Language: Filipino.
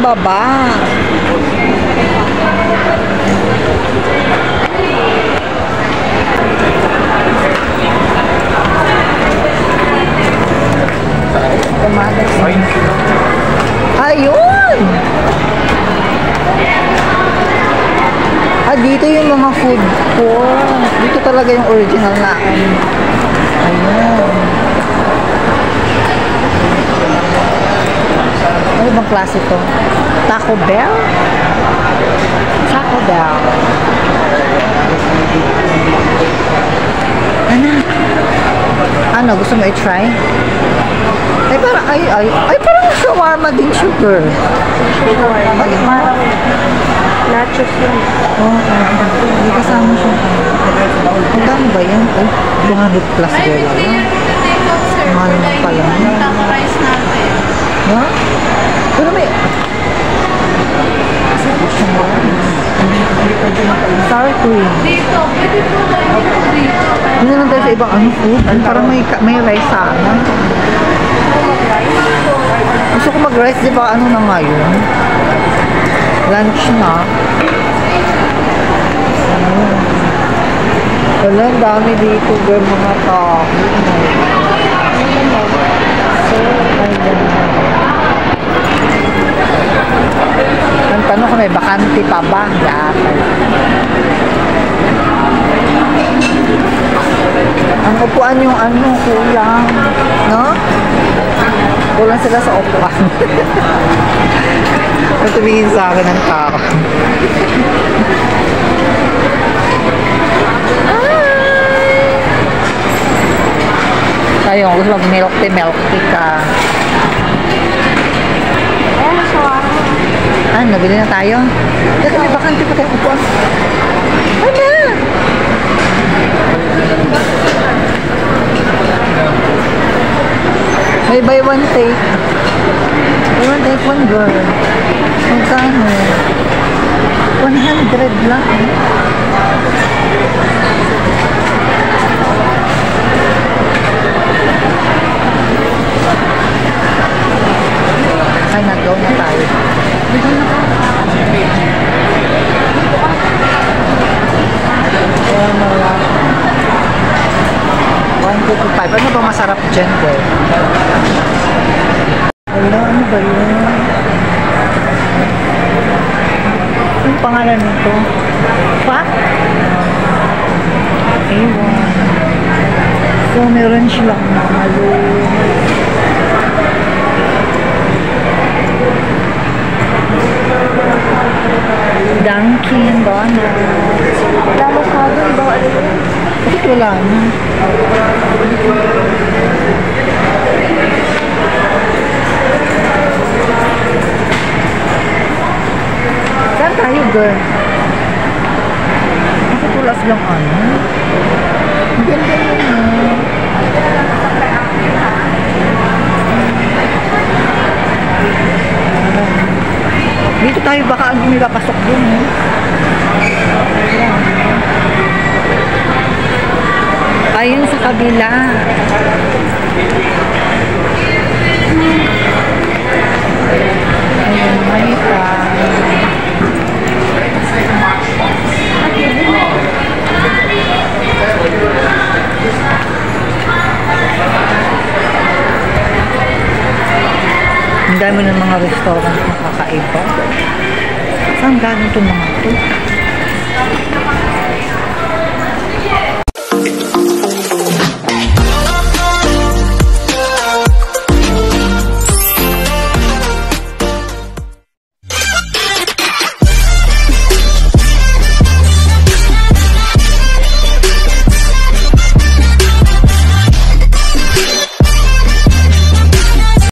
baba. Ayun! Dito yung mga food court. Dito talaga yung original na. Ayun. Ano bang klase to? Taco Bell? Taco Bell. Ano? Gusto mo i-try? Parang shawarma din, sugar. Nachos yun. Hindi kasama siya. Magkano ba yan? 200 plus $. Mahal na pala. Ha? Pero may... sour cream. Dito, pwede po tayo dito. Hindi naman tayo sa ibang food. Parang may rice sana. Gusto ko mag-rice, di ba? Ano na ngayon? Lunch na. Wala, ang dami dito, girl, mga tao. So, ayan. Ang tanong ko, may bakante pa ba? Yata. Ang upuan yung kulang. No? Kulang sila sa upuan. Tumingin sa akin ng tao. Tayo, gusto mag-milk tea ka. Nabili na tayo. Teka, may bakante pa tayo upuan. Ano? May buy one take. Buy one take one, girl. Magkano? 100 lang. Ay, nag-go na tayo. Ano ba masarap dyan, girl? Wala, ano ba yun? Anong pangalan nito? What? Ewan. So, meron silang malo. Dunkin' Donuts. Damo ka doon ba? Bakit wala na? Saan tayo, girl? Bakit wala silang ano? Ang ganda naman. Dito tayo baka ang nilapasok dun, eh. Ayun sa kabila. Ayun, manita. Ang dami ng mga restaurant na kakaiba. Saan galing itong mga ito?